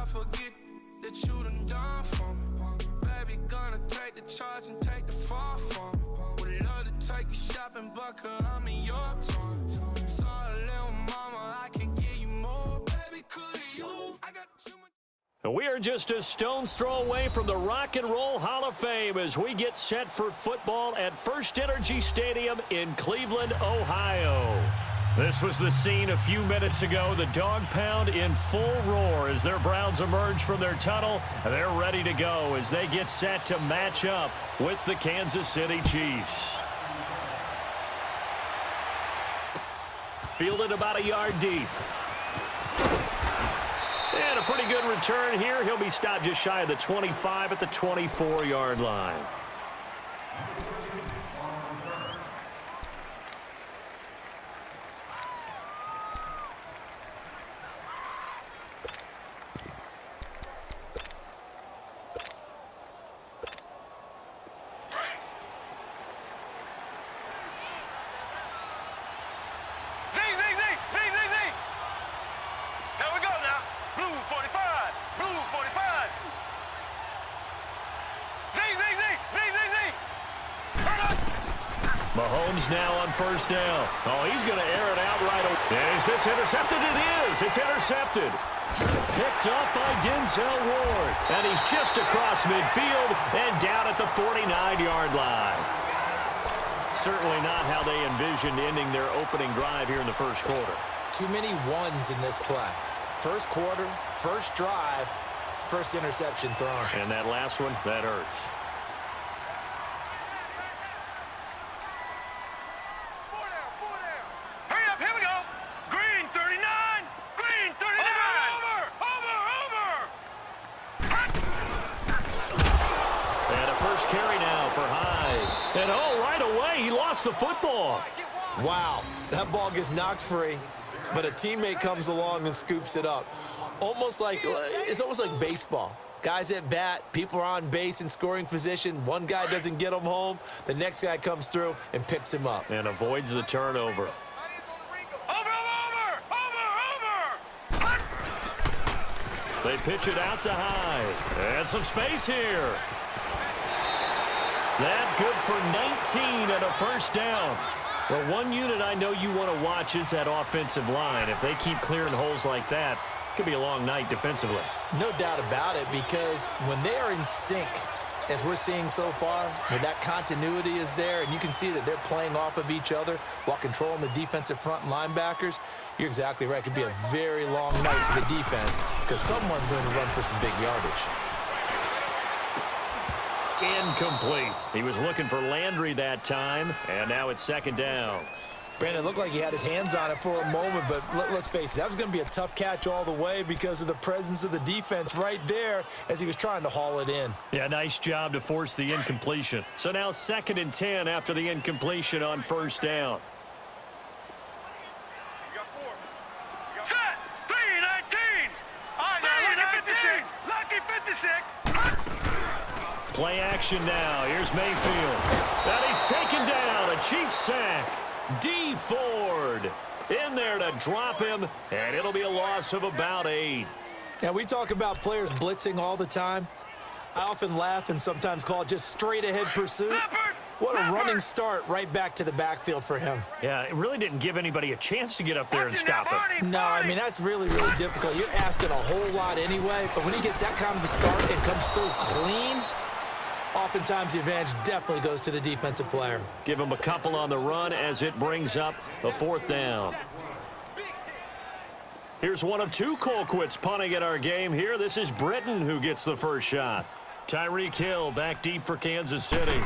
I forget that you done for me. Baby, gonna take the charge and take the fall from me. Would love to take you shopping, but I'm in your town. Sorry, little mama, I can give you more. Baby, could you? I got too much. We are just a stone's throw away from the Rock and Roll Hall of Fame as we get set for football at First Energy Stadium in Cleveland, Ohio. This was the scene a few minutes ago. The dog pound in full roar as their Browns emerge from their tunnel. They're ready to go as they get set to match up with the Kansas City Chiefs. Fielded about a yard deep. And a pretty good return here. He'll be stopped just shy of the 25 at the 24-yard line. Mahomes now on first down. Oh, he's going to air it out right away. Is this intercepted? It is. It's intercepted. Picked up by Denzel Ward. And he's just across midfield and down at the 49-yard line. Certainly not how they envisioned ending their opening drive here in the first quarter. Too many ones in this play. First quarter, first drive, first interception thrown. And that last one, that hurts. And oh, right away, he lost the football. Wow, that ball gets knocked free, but a teammate comes along and scoops it up. It's almost like baseball. Guys at bat, people are on base in scoring position. One guy doesn't get him home. The next guy comes through and picks him up. And avoids the turnover. They pitch it out to Hyde. And some space here. That good for 19 and a first down. Well, one unit I know you want to watch is that offensive line. If they keep clearing holes like that, it could be a long night defensively. No doubt about it, because when they are in sync, as we're seeing so far, when that continuity is there and you can see that they're playing off of each other while controlling the defensive front and linebackers, you're exactly right. It could be a very long night for the defense because someone's going to run for some big yardage. Incomplete. He was looking for Landry that time, and now it's second down. Brandon, it looked like he had his hands on it for a moment, but let's face it, that was going to be a tough catch all the way because of the presence of the defense right there as he was trying to haul it in. Yeah, nice job to force the incompletion. So now 2nd and 10 after the incompletion on first down. Set! 3-19! Lucky 56! Play action now. Here's Mayfield. And he's taken down. A Chiefs sack. D. Ford in there to drop him, and it'll be a loss of about 8. Now, we talk about players blitzing all the time. I often laugh and sometimes call it just straight-ahead pursuit. What a running start right back to the backfield for him. Yeah, it really didn't give anybody a chance to get up there and stop it. No, I mean, that's really, really difficult. You're asking a whole lot anyway, but when he gets that kind of a start and comes through clean, oftentimes the advantage definitely goes to the defensive player. Give him a couple on the run as it brings up a 4th down. Here's one of 2 Colquitts punting at our game here. This is Britton who gets the first shot. Tyreek Hill back deep for Kansas City.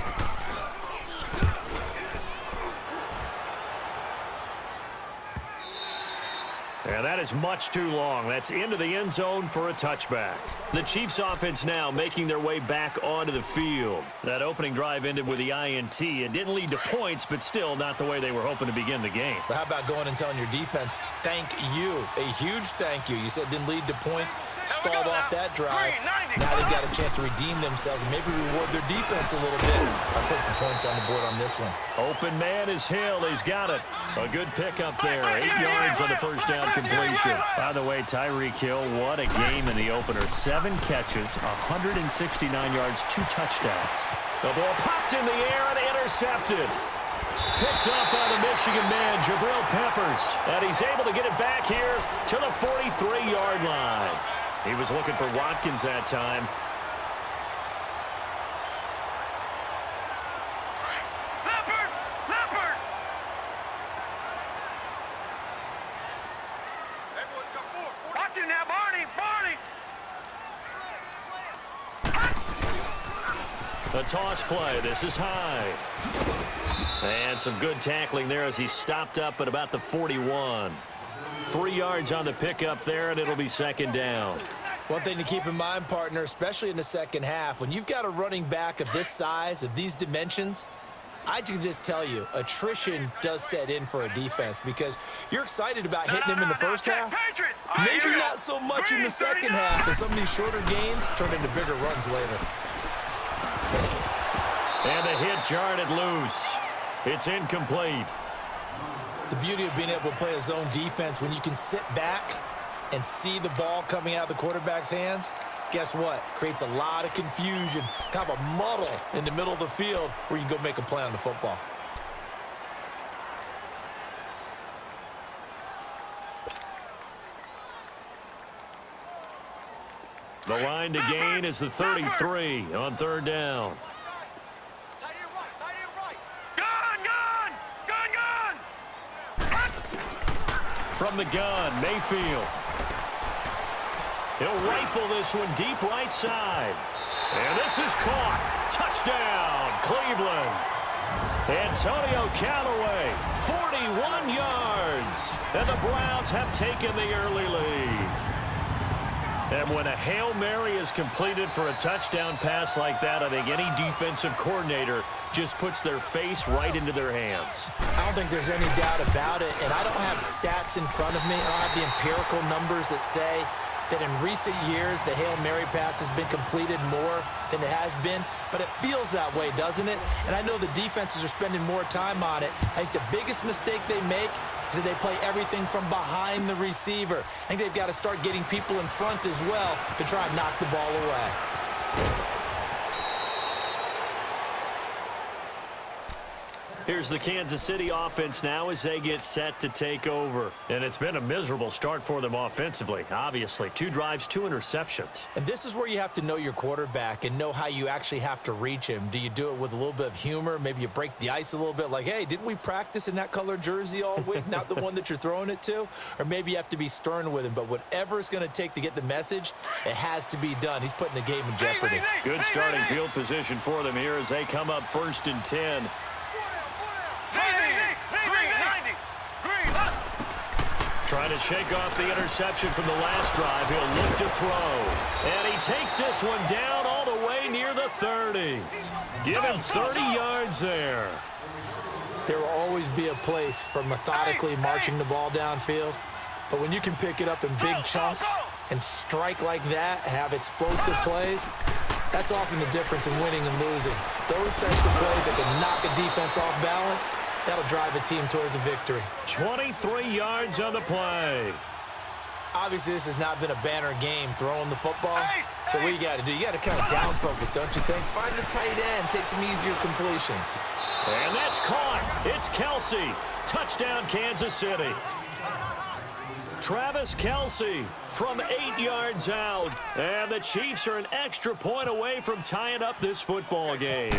And that is much too long. That's into the end zone for a touchback. The Chiefs offense now making their way back onto the field. That opening drive ended with the INT. It didn't lead to points, but still not the way they were hoping to begin the game. But how about going and telling your defense, thank you, a huge thank you. You said it didn't lead to points. stalled off that drive. Now they've got a chance to redeem themselves and maybe reward their defense a little bit. I'll put some points on the board on this one. Open man is Hill. He's got it. A good pickup there. 8 yards on the first down completion. By the way, Tyreek Hill, what a game in the opener. 7 catches, 169 yards, 2 touchdowns. The ball popped in the air and intercepted. Picked up by the Michigan man, Jabril Peppers. And he's able to get it back here to the 43-yard line. He was looking for Watkins that time. Leopard! Watch it now, Barney! A toss play. This is high. And some good tackling there as he stopped up at about the 41. 3 yards on the pickup there, and it'll be second down. One thing to keep in mind, partner, especially in the second half, when you've got a running back of this size, of these dimensions, I can just tell you, attrition does set in for a defense because you're excited about hitting him in the first half. Maybe not so much in the second half, and some of these shorter gains turn into bigger runs later. And the hit jarred it loose. It's incomplete. The beauty of being able to play a zone defense when you can sit back and see the ball coming out of the quarterback's hands, guess what? Creates a lot of confusion, kind of a muddle in the middle of the field where you can go make a play on the football. The line to gain is the 33 on third down. From the gun, Mayfield. He'll rifle this one deep right side. And this is caught. Touchdown, Cleveland. Antonio Callaway, 41 yards. And the Browns have taken the early lead. And when a Hail Mary is completed for a touchdown pass like that, I think any defensive coordinator just puts their face right into their hands. I don't think there's any doubt about it, and I don't have stats in front of me. I don't have the empirical numbers that say that in recent years the Hail Mary pass has been completed more than it has been, but it feels that way, doesn't it? And I know the defenses are spending more time on it. I think the biggest mistake they make is that they play everything from behind the receiver. I think they've got to start getting people in front as well to try and knock the ball away. Here's the Kansas City offense now as they get set to take over. And it's been a miserable start for them offensively, obviously. 2 drives, 2 interceptions. And this is where you have to know your quarterback and know how you actually have to reach him. Do you do it with a little bit of humor? Maybe you break the ice a little bit like, hey, didn't we practice in that color jersey all week? Not the one that you're throwing it to? Or maybe you have to be stern with him. But whatever it's going to take to get the message, it has to be done. He's putting the game in jeopardy. Good starting field position for them here as they come up 1st and 10. Trying to shake off the interception from the last drive. He'll look to throw. And he takes this one down all the way near the 30. Give him 30 yards there. There will always be a place for methodically marching the ball downfield. But when you can pick it up in big chunks and strike like that, have explosive plays, that's often the difference in winning and losing. Those types of plays that can knock a defense off balance, that'll drive a team towards a victory. 23 yards on the play. Obviously, this has not been a banner game throwing the football. So what you got to do, you got to kind of down focus, don't you think? Find the tight end, take some easier completions. And that's caught. It's Kelsey. Touchdown, Kansas City. Travis Kelsey from 8 yards out. And the Chiefs are an extra point away from tying up this football game.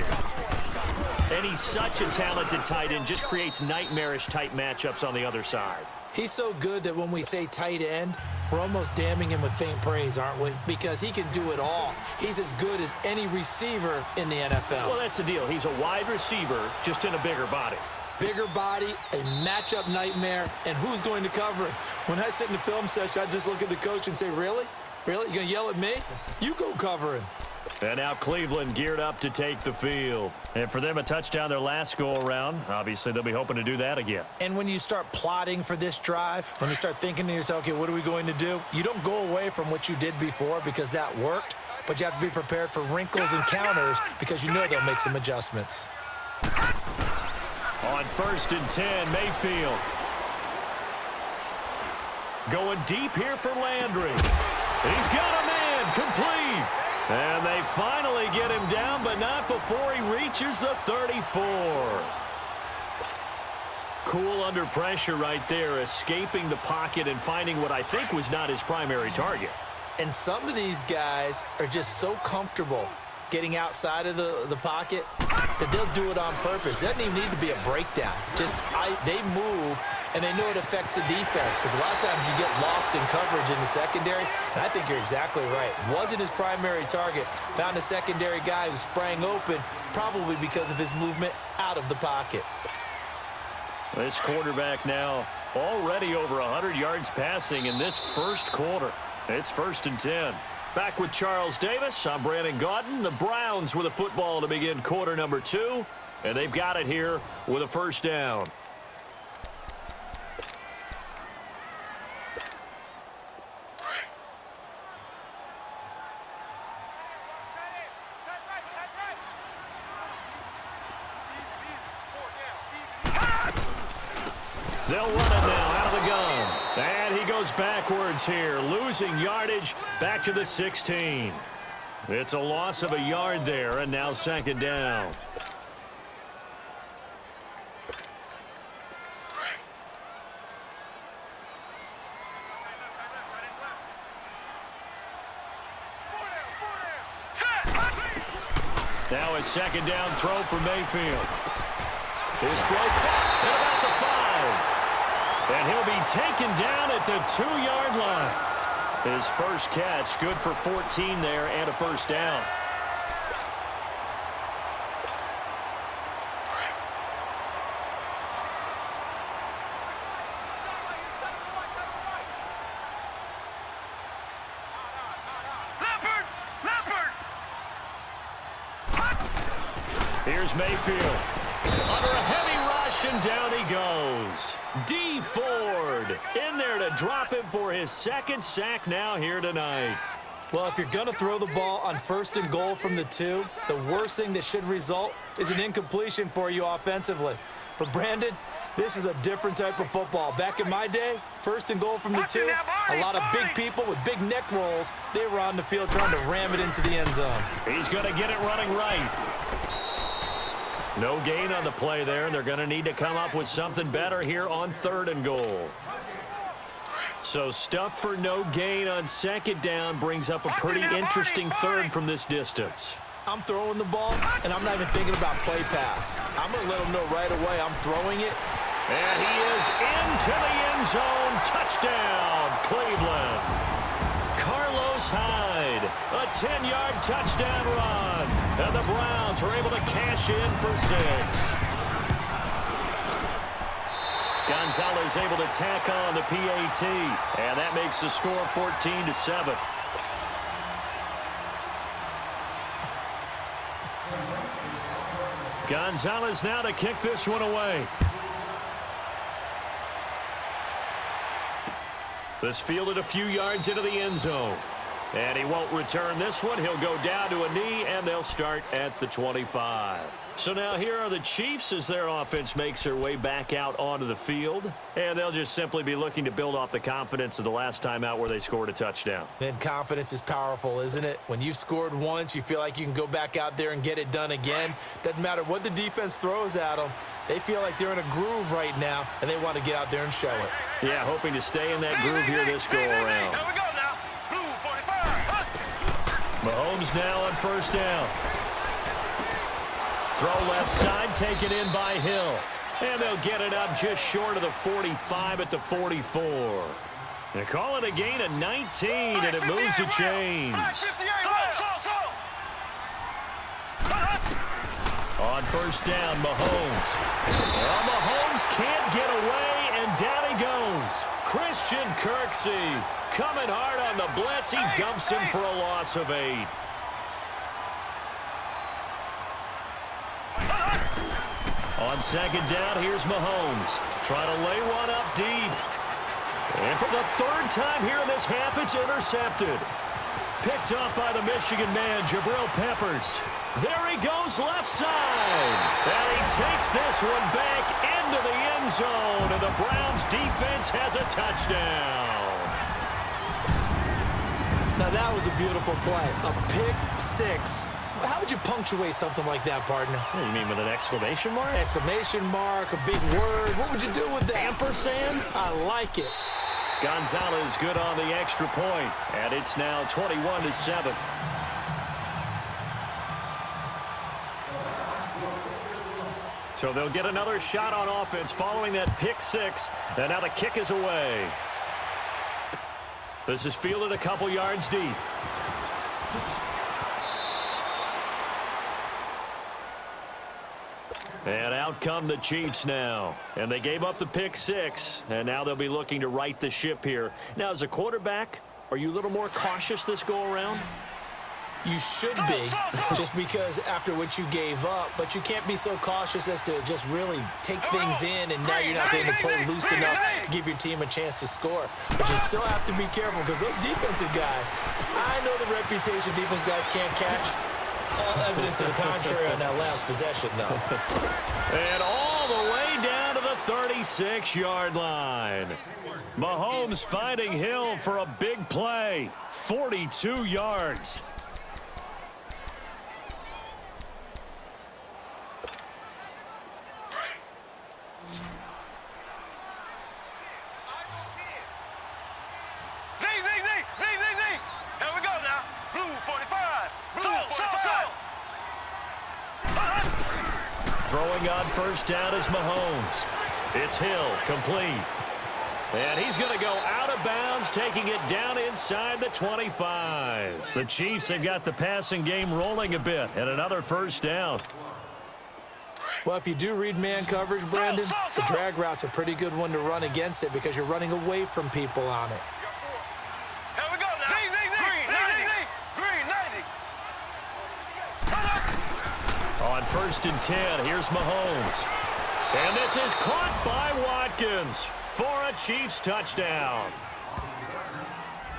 And he's such a talented tight end, just creates nightmarish-type matchups on the other side. He's so good that when we say tight end, we're almost damning him with faint praise, aren't we? Because he can do it all. He's as good as any receiver in the NFL. Well, that's the deal. He's a wide receiver, just in a bigger body. Bigger body, a matchup nightmare, and who's going to cover him? When I sit in the film session, I just look at the coach and say, really? Really? You going to yell at me? You go cover him. And now Cleveland geared up to take the field. And for them, a touchdown their last go-around. Obviously, they'll be hoping to do that again. And when you start plotting for this drive, when you start thinking to yourself, okay, what are we going to do? You don't go away from what you did before because that worked, but you have to be prepared for wrinkles and counters because you know they'll make some adjustments. On 1st and 10, Mayfield. Going deep here for Landry. He's got a man, complete. And they finally get him down, but not before he reaches the 34. Cool under pressure right there, escaping the pocket and finding what I think was not his primary target. And some of these guys are just so comfortable getting outside of the pocket that they'll do it on purpose. It doesn't even need to be a breakdown. They move, and they know it affects the defense because a lot of times you get lost in coverage in the secondary, and I think you're exactly right. Wasn't his primary target. Found a secondary guy who sprang open, probably because of his movement out of the pocket. This quarterback now already over 100 yards passing in this first quarter. It's 1st and 10. Back with Charles Davis, I'm Brandon Gaudin. The Browns with a football to begin quarter number 2, and they've got it here with a first down. They'll run it now out of the gun. And he goes backwards here, losing yardage back to the 16. It's a loss of a yard there, and now 2nd down. Now a 2nd down throw for Mayfield. His throw caught at about the 5. And he'll be taken down at the 2-yard line. His first catch, good for 14 there and a first down. Here's Mayfield. Under a heavy rush, and down he goes. D. Ford in there to drop him for his 2nd sack now here tonight. Well, if you're going to throw the ball on 1st and goal from the 2, the worst thing that should result is an incompletion for you offensively. But, Brandon, this is a different type of football. Back in my day, 1st and goal from the 2, a lot of big people with big neck rolls, they were on the field trying to ram it into the end zone. He's going to get it running right. No gain on the play there, and they're going to need to come up with something better here on 3rd and goal. So stuff for no gain on 2nd down brings up a pretty interesting 3rd from this distance. I'm throwing the ball, and I'm not even thinking about play pass. I'm going to let them know right away I'm throwing it. And he is into the end zone. Touchdown, Cleveland. Carlos Hyde, a 10-yard touchdown run. And the Browns are able to cash in for 6. Gonzalez able to tack on the PAT. And that makes the score 14-7. Gonzalez now to kick this one away. This fielded a few yards into the end zone. And he won't return this one. He'll go down to a knee, and they'll start at the 25. So now here are the Chiefs as their offense makes their way back out onto the field. And they'll just simply be looking to build off the confidence of the last time out where they scored a touchdown. And confidence is powerful, isn't it? When you've scored once, you feel like you can go back out there and get it done again. Doesn't matter what the defense throws at them. They feel like they're in a groove right now, and they want to get out there and show it. Yeah, hoping to stay in that groove here this go-around. Here we go now. Blue 45. Mahomes now on 1st down. Throw left side, taken in by Hill. And they'll get it up just short of the 45 at the 44. They call it a gain of 19, and it moves the chains. On 1st down, Mahomes. Well, Mahomes can't get away, and down he goes. Christian Kirksey coming hard on the blitz. He dumps him for a loss of 8. On second down, here's Mahomes. Trying to lay one up deep. And for the third time here in this half, it's intercepted. Picked off by the Michigan man, Jabril Peppers. There he goes left side. And he takes this one back into the end zone. And the Browns defense has a touchdown. Now that was a beautiful play. A pick six. How would you punctuate something like that, partner? What do you mean, with an exclamation mark? Exclamation mark, a big word. What would you do with that? Ampersand? I like it. Gonzalez good on the extra point, and it's now 21-7. So they'll get another shot on offense following that pick six, and now the kick is away. This is fielded a couple yards deep. And out come the Chiefs now. And they gave up the pick six, and now they'll be looking to right the ship here. Now, as a quarterback, are you a little more cautious this go-around? You should be, just because after what you gave up, but you can't be so cautious as to just really take things in, and now you're not able to play loose enough to give your team a chance to score. But you still have to be careful, because those defensive guys, I know the reputation defense guys can't catch. All evidence to the contrary on that last possession, though. And all the way down to the 36-yard line. Mahomes finding Hill for a big play. 42 yards. Here we go now. Blue 45. Blue 45. Throwing on first down is Mahomes. It's Hill, complete. And he's going to go out of bounds, taking it down inside the 25. The Chiefs have got the passing game rolling a bit, and another first down. Well, if you do read man coverage, Brandon, the drag route's a pretty good one to run against it because you're running away from people on it. Here we go now. Green 90. On first and 10, here's Mahomes. And this is caught by Watkins for a Chiefs touchdown.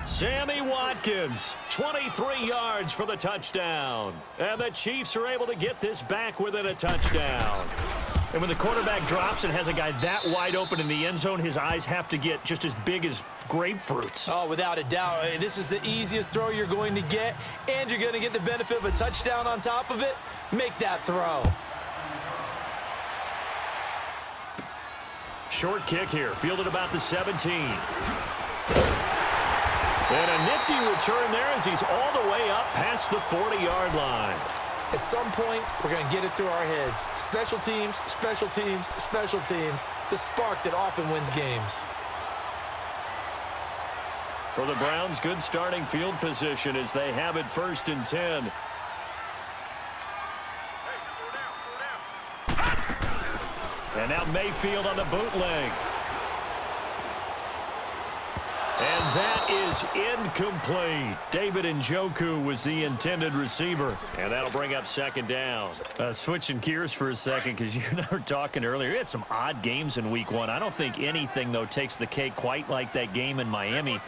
Sammy Watkins, 23 yards for the touchdown. And the Chiefs are able to get this back within a touchdown. And when the quarterback drops and has a guy that wide open in the end zone, his eyes have to get just as big as grapefruits. Oh, without a doubt. This is the easiest throw you're going to get, and you're going to get the benefit of a touchdown on top of it. Make that throw. Short kick here, fielded about the 17. And a nifty return there as he's all the way up past the 40-yard line. At some point, we're going to get it through our heads. Special teams, special teams, special teams. The spark that often wins games. For the Browns, good starting field position as they have it first and 10. And now Mayfield on the bootleg. And that is incomplete. David Njoku was the intended receiver. And that'll bring up second down. Switching gears for a second, because you and I were talking earlier. We had some odd games in week one. I don't think anything, though, takes the cake quite like that game in Miami.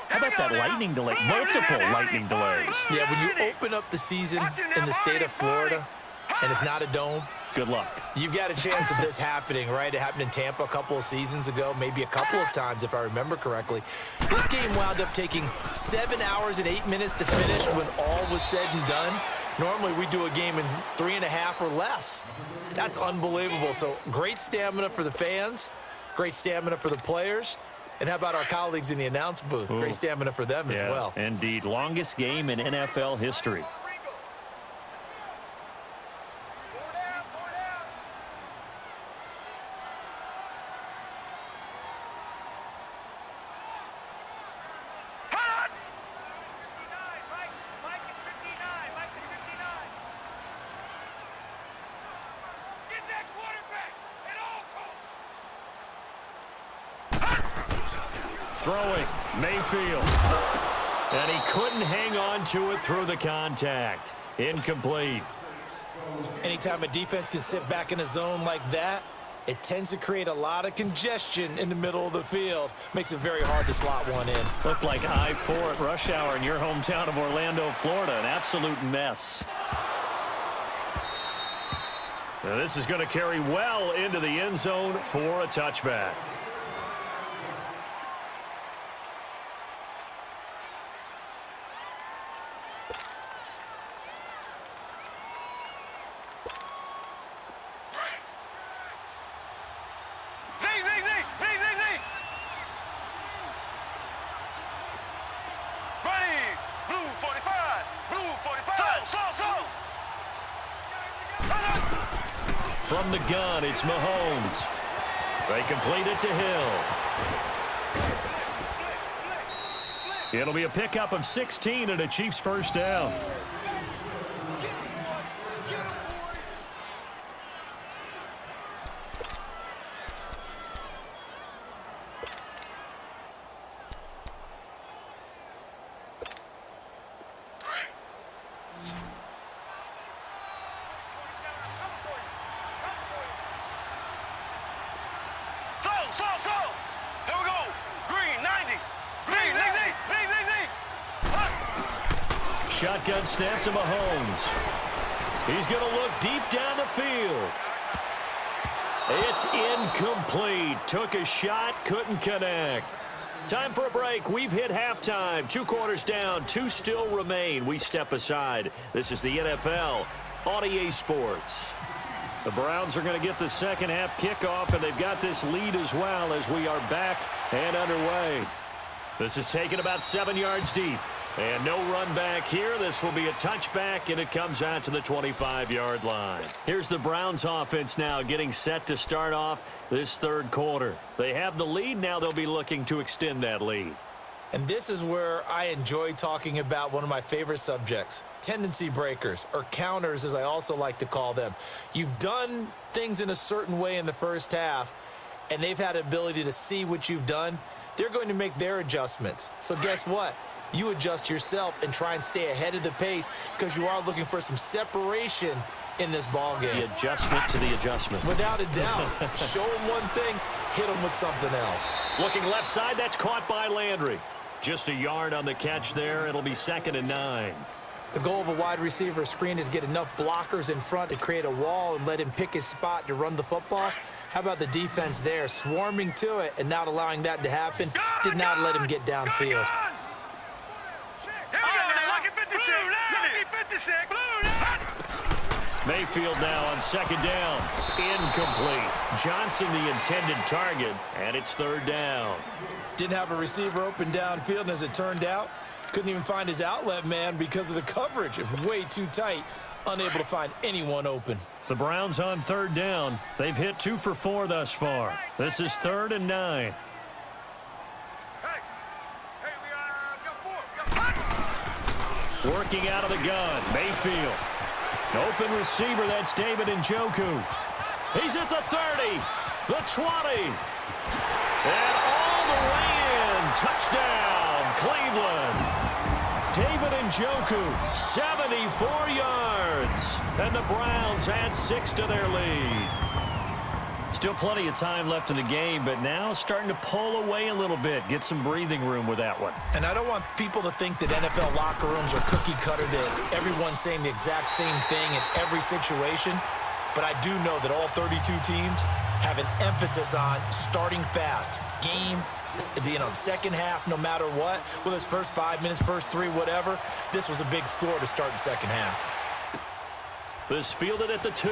How about that lightning delay? Multiple lightning delays. Yeah, when you open up the season in the state of Florida, and it's not a dome, good luck. You've got a chance of this happening, right? It happened in Tampa a couple of seasons ago, maybe a couple of times if I remember correctly. This game wound up taking 7 hours and 8 minutes to finish when all was said and done. Normally we do a game in 3.5 or less. That's unbelievable. So great stamina for the fans, great stamina for the players. And how about our colleagues in the announce booth? Great stamina for them as well. Indeed. Longest game in NFL history. Throwing, Mayfield. And he couldn't hang on to it through the contact. Incomplete. Anytime a defense can sit back in a zone like that, it tends to create a lot of congestion in the middle of the field. Makes it very hard to slot one in. Looked like I-4 at rush hour in your hometown of Orlando, Florida. An absolute mess. Now this is going to carry well into the end zone for a touchback. From the gun, it's Mahomes. They complete it to Hill. It'll be a pickup of 16 and a Chiefs first down. Shotgun snap to Mahomes. He's going to look deep down the field. It's incomplete. Took a shot, couldn't connect. Time for a break. We've hit halftime. 2 quarters down, 2 still remain. We step aside. This is the NFL on EA Sports. The Browns are going to get the second half kickoff, and they've got this lead as well as we are back and underway. This is taken about 7 yards deep. And no run back here. This will be a touchback, and it comes out to the 25-yard line. Here's the Browns offense now getting set to start off this third quarter. They have the lead. Now they'll be looking to extend that lead. And this is where I enjoy talking about one of my favorite subjects, tendency breakers, or counters as I also like to call them. You've done things in a certain way in the first half, and they've had the ability to see what you've done. They're going to make their adjustments. So guess what? You adjust yourself and try and stay ahead of the pace because you are looking for some separation in this ball game. The adjustment to the adjustment. Without a doubt. Show them one thing, hit them with something else. Looking left side, that's caught by Landry. Just a yard on the catch there. It'll be 2nd and 9. The goal of a wide receiver screen is get enough blockers in front to create a wall and let him pick his spot to run the football. How about the defense there, swarming to it and not allowing that to happen? Did not let him get downfield. Mayfield now on 2nd down. Incomplete. Johnson the intended target, and it's 3rd down. Didn't have a receiver open downfield, and as it turned out, couldn't even find his outlet man because of the coverage. It was way too tight, unable to find anyone open. The Browns on 3rd down. They've hit 2 for 4 thus far. This is 3rd and 9. Working out of the gun, Mayfield. Open receiver, that's David Njoku. He's at the 30, the 20, and all the way in. Touchdown, Cleveland. David Njoku, 74 yards, and the Browns add 6 to their lead. Still plenty of time left in the game, but now starting to pull away a little bit, get some breathing room with that one. And I don't want people to think that NFL locker rooms are cookie cutter, that everyone's saying the exact same thing in every situation. But I do know that all 32 teams have an emphasis on starting fast. Game, second half, no matter what. Whether it's first 5 minutes, first 3, whatever. This was a big score to start the second half. This fielded at the 2.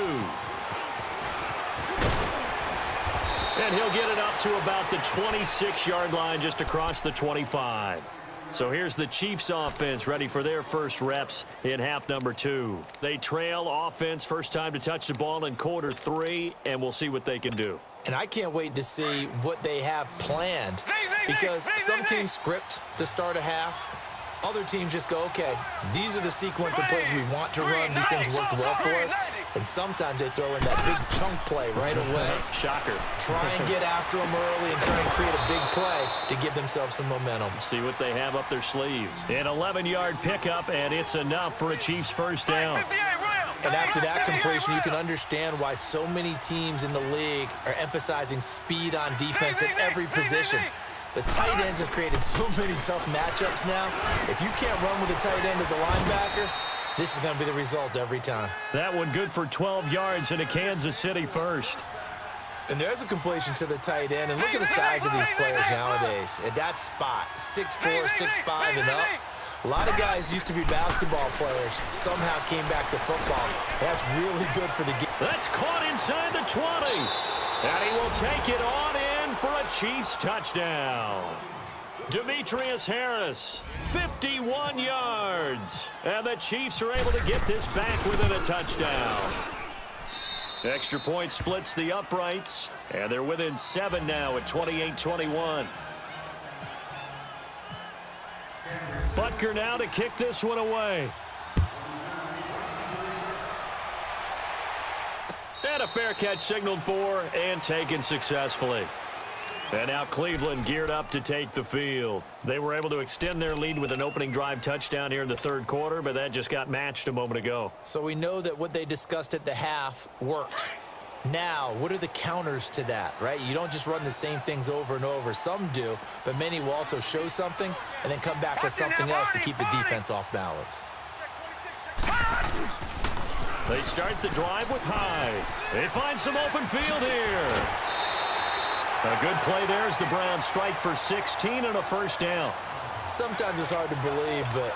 And he'll get it up to about the 26-yard line, just across the 25. So here's the Chiefs offense ready for their first reps in half number 2. They trail offense, first time to touch the ball in quarter 3, and we'll see what they can do. And I can't wait to see what they have planned, because some teams script to start a half. Other teams just go, okay, these are the sequence of plays we want to run. These things worked well for us. And sometimes they throw in that big chunk play right away. Shocker. Try and get after them early and try and create a big play to give themselves some momentum. See what they have up their sleeves. An 11-yard pickup, and it's enough for a Chiefs first down. And after that completion, you can understand why so many teams in the league are emphasizing speed on defense at every position. The tight ends have created so many tough matchups now. If you can't run with a tight end as a linebacker, this is going to be the result every time. That one good for 12 yards into Kansas City first. And there's a completion to the tight end. And look at the size of these players nowadays. At that spot, 6'4", 6'5", and up. A lot of guys used to be basketball players, somehow came back to football. That's really good for the game. That's caught inside the 20. And he will take it on in for a Chiefs touchdown. Demetrius Harris, 51 yards. And the Chiefs are able to get this back within a touchdown. Extra point splits the uprights, and they're within 7 now at 28-21. Butker now to kick this one away. And a fair catch signaled for and taken successfully. And now Cleveland geared up to take the field. They were able to extend their lead with an opening drive touchdown here in the third quarter, but that just got matched a moment ago. So we know that what they discussed at the half worked. Now, what are the counters to that, right? You don't just run the same things over and over. Some do, but many will also show something and then come back with something else to keep the defense off balance. They start the drive with Hyde. They find some open field here. A good play there as the Browns strike for 16 and a first down. Sometimes it's hard to believe, but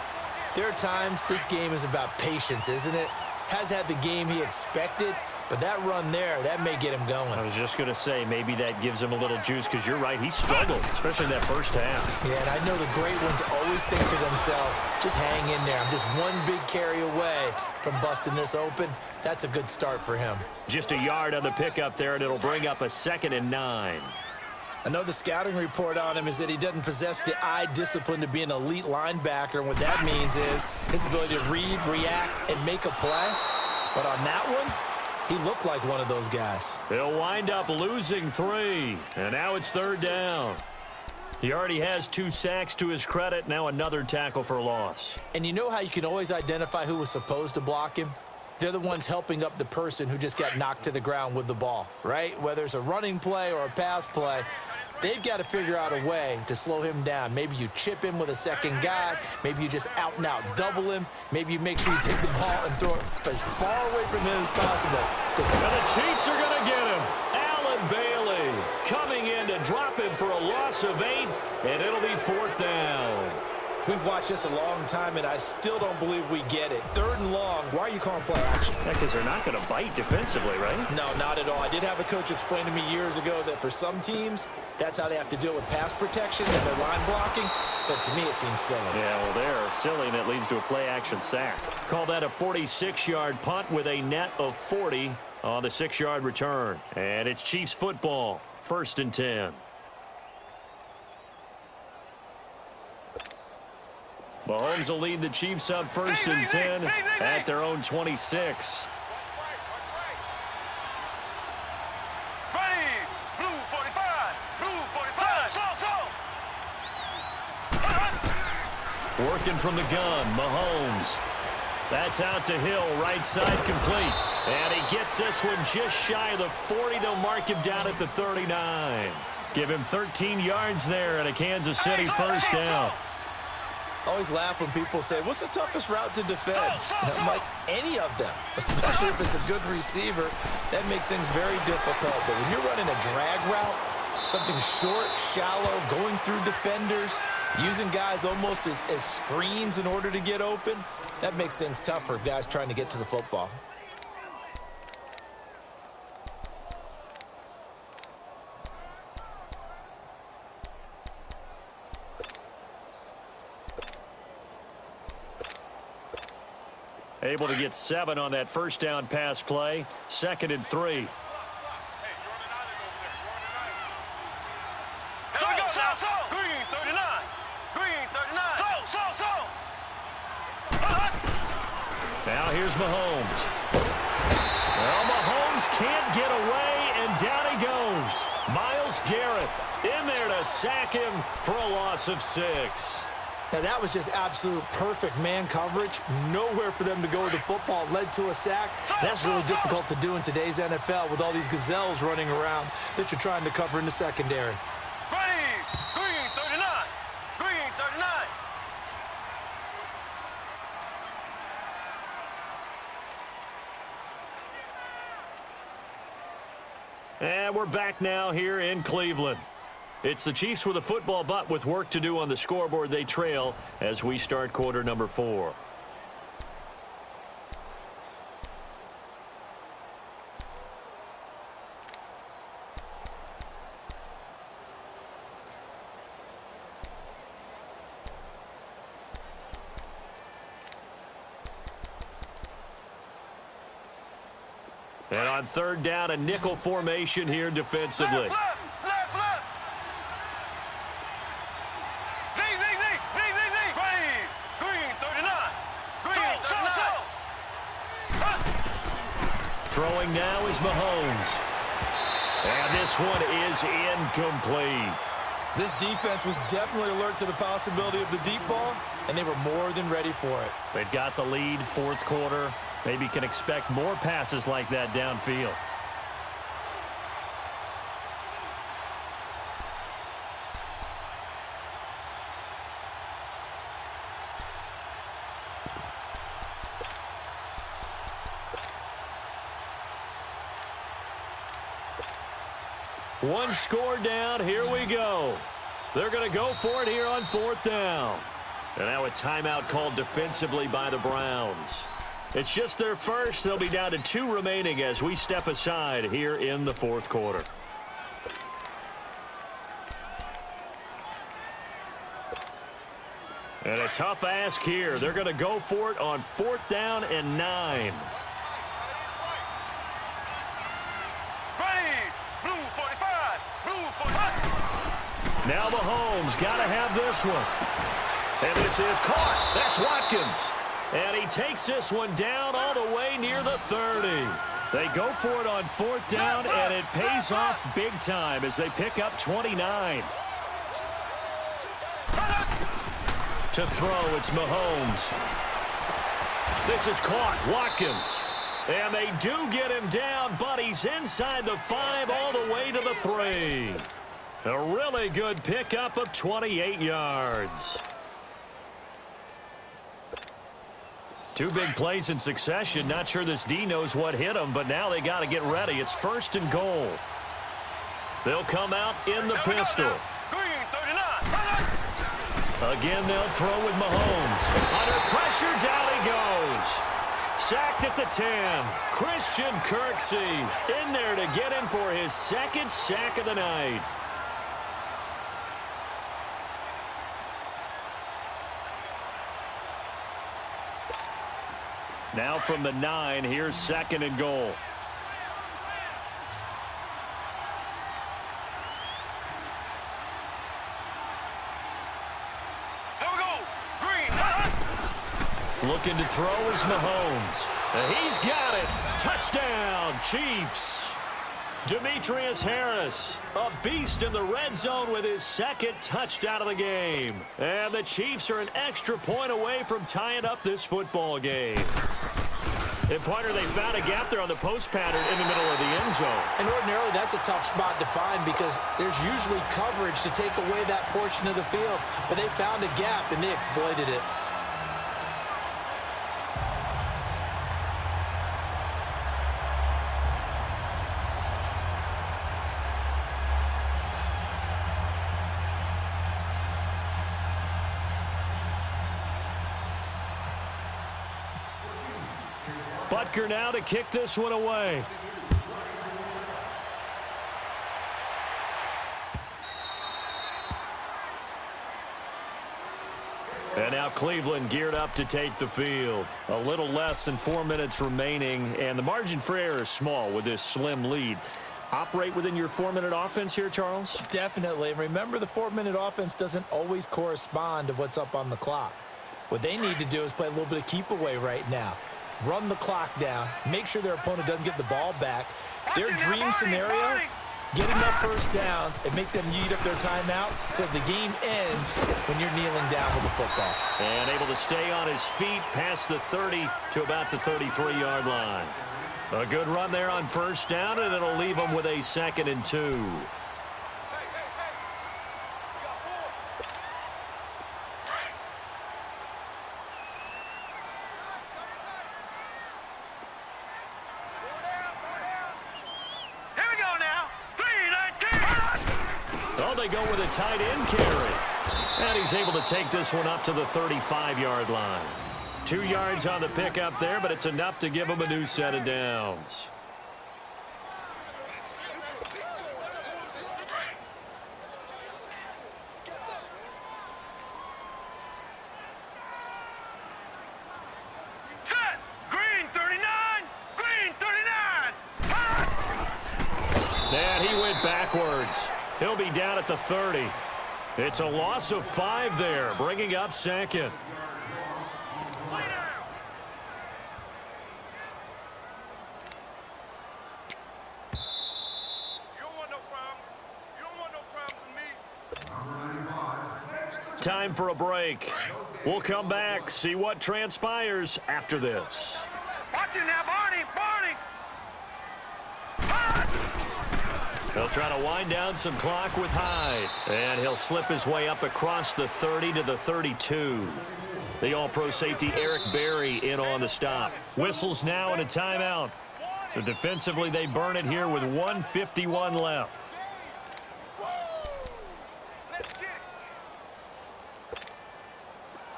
there are times this game is about patience, isn't it? Has had the game he expected, but that run there, that may get him going. I was just going to say, maybe that gives him a little juice, because you're right, he struggled, especially in that first half. Yeah, and I know the great ones always think to themselves, just hang in there. I'm just one big carry away from busting this open. That's a good start for him. Just a yard on the pickup there, and it'll bring up a 2nd and 9. Another scouting report on him is that he doesn't possess the eye discipline to be an elite linebacker, and what that means is his ability to read, react, and make a play. But on that one, he looked like one of those guys. He'll wind up losing 3, and now it's 3rd down. He already has 2 sacks to his credit, now another tackle for loss. And you know how you can always identify who was supposed to block him? They're the ones helping up the person who just got knocked to the ground with the ball, right? Whether it's a running play or a pass play, they've got to figure out a way to slow him down. Maybe you chip him with a second guy. Maybe you just out-and-out double him. Maybe you make sure you take the ball and throw it as far away from him as possible. And the Chiefs are going to get him. Allen Bailey coming in to drop him for a loss of 8, and it'll be 4th down. We've watched this a long time, and I still don't believe we get it. 3rd and long. Why are you calling play action? Yeah, because they're not going to bite defensively, right? No, not at all. I did have a coach explain to me years ago that for some teams, that's how they have to deal with pass protection and their line blocking. But to me, it seems silly. Yeah, well, they're silly, and it leads to a play-action sack. Call that a 46-yard punt with a net of 40 on the 6-yard return. And it's Chiefs football, 1st and 10. Mahomes will lead the Chiefs up 1st and 10 at their own 26. Ready, blue 45, blue 45, slow. Working from the gun, Mahomes. That's out to Hill, right side complete. And he gets this one just shy of the 40. They'll mark him down at the 39. Give him 13 yards there and a Kansas City first down. I always laugh when people say, what's the toughest route to defend? And I'm like, any of them, especially if it's a good receiver. That makes things very difficult. But when you're running a drag route, something short, shallow, going through defenders, using guys almost as screens in order to get open, that makes things tough for guys trying to get to the football. Able to get 7 on that first down pass play. 2nd and 3. Here we go now. Green 39. Green 39. Slow. Now here's Mahomes. Well, Mahomes can't get away, and down he goes. Myles Garrett in there to sack him for a loss of 6. Now, that was just absolute perfect man coverage. Nowhere for them to go with the football. Led to a sack. That's really difficult to do in today's NFL with all these gazelles running around that you're trying to cover in the secondary. Green 39. Green 39. And we're back now here in Cleveland. It's the Chiefs with a football, but with work to do on the scoreboard, they trail as we start quarter number 4. And on third down, a nickel formation here defensively. Left. Green 39. Green 39. Throwing now is Mahomes. And this one is incomplete. This defense was definitely alert to the possibility of the deep ball, and they were more than ready for it. They've got the lead, fourth quarter. Maybe can expect more passes like that downfield. One score down. Here we go. They're going to go for it here on fourth down. And now a timeout called defensively by the Browns. It's just their first. They'll be down to 2 remaining as we step aside here in the fourth quarter. And a tough ask here. They're going to go for it on fourth down and 9. Now Mahomes got to have this one. And this is caught. That's Watkins. And he takes this one down all the way near the 30. They go for it on fourth down, and it pays off big time as they pick up 29. To throw, it's Mahomes. This is caught. Watkins. And they do get him down, but he's inside the 5 all the way to the 3. A really good pickup of 28 yards. 2 big plays in succession. Not sure this D knows what hit him, but now they got to get ready. It's first and goal. They'll come out in the pistol. Green 39. Again, they'll throw with Mahomes. Under pressure, down he goes. Sacked at the 10. Christian Kirksey in there to get him for his second sack of the night. Now from the 9, here's second and goal. Here we go. Green. Looking to throw is Mahomes. And he's got it. Touchdown, Chiefs. Demetrius Harris, a beast in the red zone with his second touchdown of the game. And the Chiefs are an extra point away from tying up this football game. And, partner, they found a gap there on the post pattern in the middle of the end zone. And ordinarily, that's a tough spot to find because there's usually coverage to take away that portion of the field. But they found a gap, and they exploited it. Butker now to kick this one away. And now Cleveland geared up to take the field. A little less than 4 minutes remaining, and the margin for error is small with this slim lead. Operate within your 4-minute offense here, Charles? Definitely. And remember, the 4-minute offense doesn't always correspond to what's up on the clock. What they need to do is play a little bit of keep away right now. Run the clock down. Make sure their opponent doesn't get the ball back. Their dream scenario Get enough first downs and make them eat up their timeouts so the game ends when you're kneeling down with the football. And able to stay on his feet past the 30 to about the 33-yard line. A good run there on first down, and it'll leave him with a 2nd and 2. Oh, they go with a tight end carry. And he's able to take this one up to the 35-yard line. 2 yards on the pickup there, but it's enough to give him a new set of downs. Set! Green 39! Green 39! And he went backwards. He'll be down at the 30. It's a loss of 5 there, bringing up 2nd. Time for a break. We'll come back, see what transpires after this. Watch it now, Barney! Barney! He'll try to wind down some clock with Hyde. And he'll slip his way up across the 30 to the 32. The all-pro safety Eric Berry in on the stop. Whistles now and a timeout. So defensively, they burn it here with 1:51 left.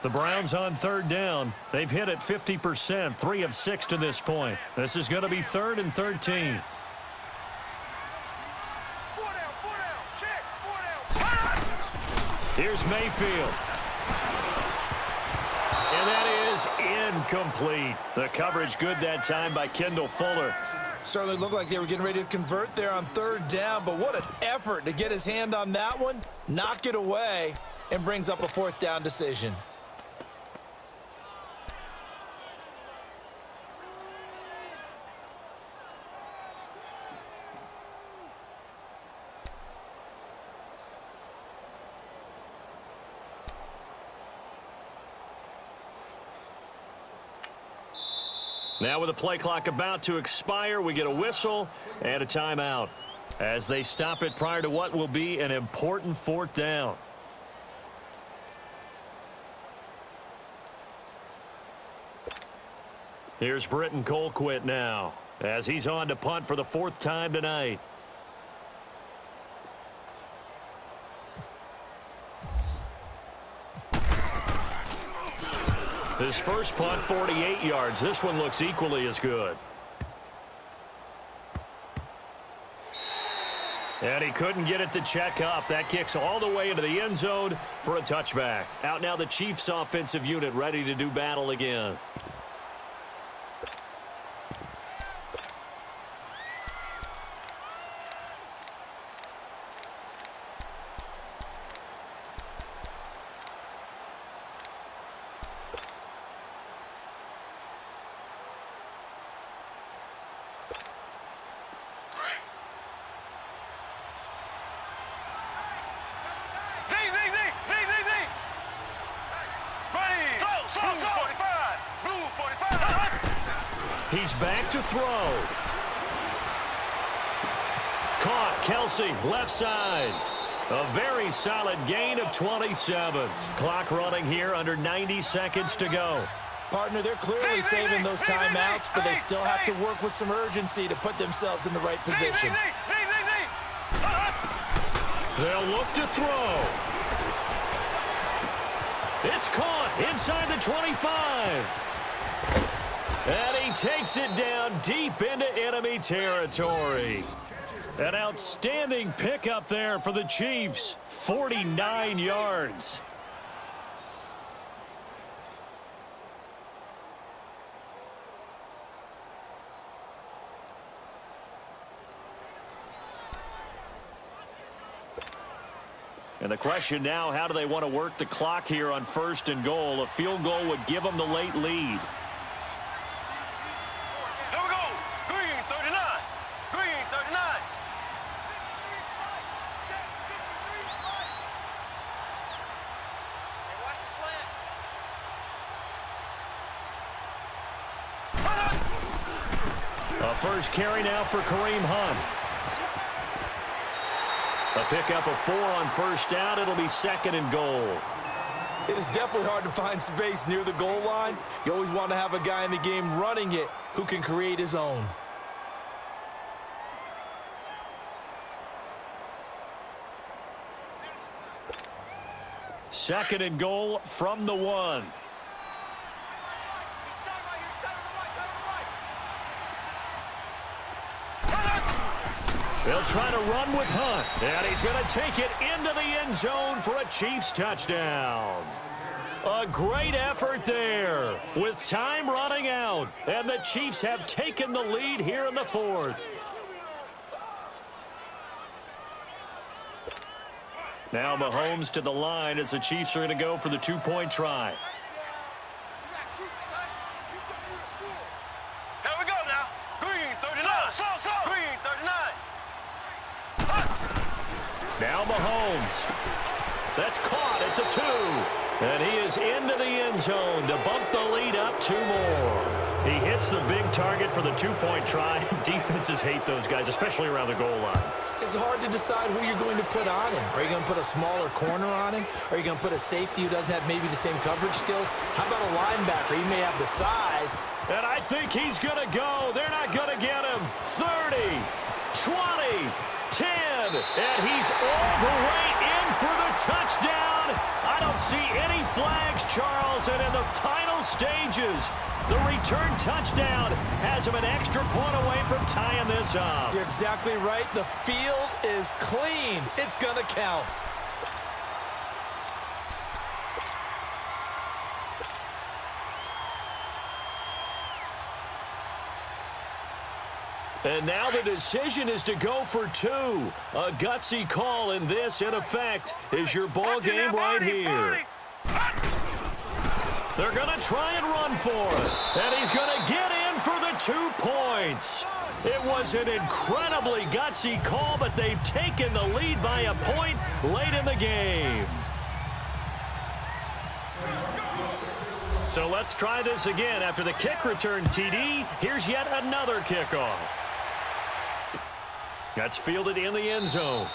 The Browns on 3rd down. They've hit it 50%, 3 of 6 to this point. This is going to be 3rd and 13. Here's Mayfield. And that is incomplete. The coverage good that time by Kendall Fuller. Certainly looked like they were getting ready to convert there on 3rd down, but what an effort to get his hand on that one, knock it away, and brings up a 4th down decision. Now with the play clock about to expire, we get a whistle and a timeout as they stop it prior to what will be an important 4th down. Here's Britton Colquitt now as he's on to punt for the 4th time tonight. His first punt, 48 yards. This one looks equally as good. And he couldn't get it to check up. That kicks all the way into the end zone for a touchback. Out now the Chiefs offensive unit ready to do battle again. He's back to throw. Caught. Kelsey, left side. A very solid gain of 27. Clock running here, under 90 seconds to go. Partner, they're clearly saving those timeouts, but they still have to work with some urgency to put themselves in the right position. They'll look to throw. It's caught inside the 25. And he takes it down deep into enemy territory. An outstanding pickup there for the Chiefs. 49 yards. And the question now, how do they want to work the clock here on 1st and goal? A field goal would give them the late lead. Here we go. Green 39. Green 39. A first carry now for Kareem Hunt. A pickup of 4 on first down. It'll be 2nd and goal. It is definitely hard to find space near the goal line. You always want to have a guy in the game running it who can create his own. Second and goal from the 1. They'll try to run with Hunt, and he's going to take it into the end zone for a Chiefs touchdown. A great effort there with time running out, and the Chiefs have taken the lead here in the 4th. Now Mahomes to the line as the Chiefs are going to go for the 2-point try. Here we go now. Green 39. Green 39. Now Mahomes. That's caught at the 2. And he is into the end zone to bump the lead up 2 more. He hits the big target for the 2-point try. Defenses hate those guys, especially around the goal line. It's hard to decide who you're going to put on him. Are you going to put a smaller corner on him? Are you going to put a safety who doesn't have maybe the same coverage skills? How about a linebacker? He may have the size. And I think he's going to go. They're not going to get him. 30, 20, 10. And he's all the way in for the touchdown. I don't see any flags, Charles. And in the final stages, the return touchdown has him an extra point away from tying this up. You're exactly right. The field is clean. It's going to count. And now the decision is to go for 2. A gutsy call, and this, in effect, is your ball game right here. They're going to try and run for it. And he's going to get in for the 2 points. It was an incredibly gutsy call, but they've taken the lead by a point late in the game. So let's try this again. After the kick return TD, here's yet another kickoff. That's fielded in the end zone.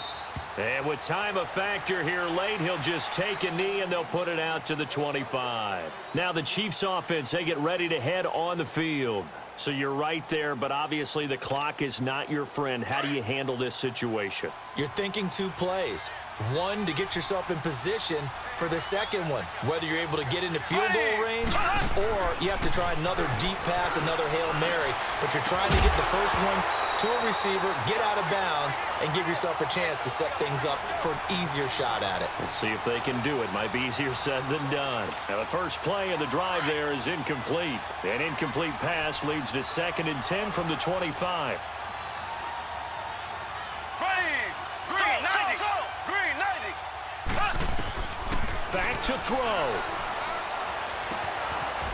And with time a factor here late, he'll just take a knee and they'll put it out to the 25. Now the Chiefs offense, they get ready to head on the field. So you're right there, but obviously the clock is not your friend. How do you handle this situation? You're thinking 2 plays. One, to get yourself in position for the second one, whether you're able to get into field goal range or you have to try another deep pass, another Hail Mary. But you're trying to get the first one to a receiver, get out of bounds, and give yourself a chance to set things up for an easier shot at it. Let's see if they can do it. Might be easier said than done. Now the first play of the drive there is incomplete. An incomplete pass leads to 2nd and 10 from the 25. Back to throw.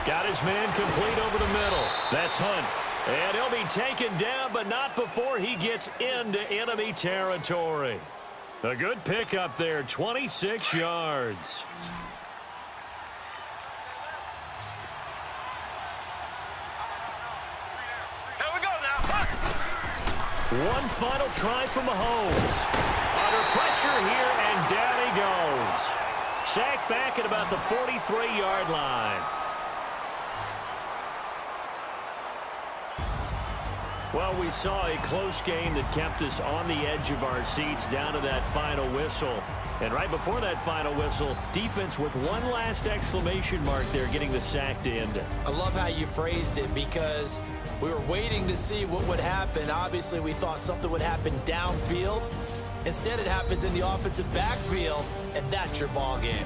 Got his man complete over the middle. That's Hunt. And he'll be taken down, but not before he gets into enemy territory. A good pickup there, 26 yards. Here we go now. One final try from Mahomes. Under pressure here, and down he goes. Sacked back at about the 43-yard line. Well, we saw a close game that kept us on the edge of our seats down to that final whistle. And right before that final whistle, defense with one last exclamation mark there, getting the sack to end it. I love how you phrased it because we were waiting to see what would happen. Obviously, we thought something would happen downfield. Instead, it happens in the offensive backfield, and that's your ball game.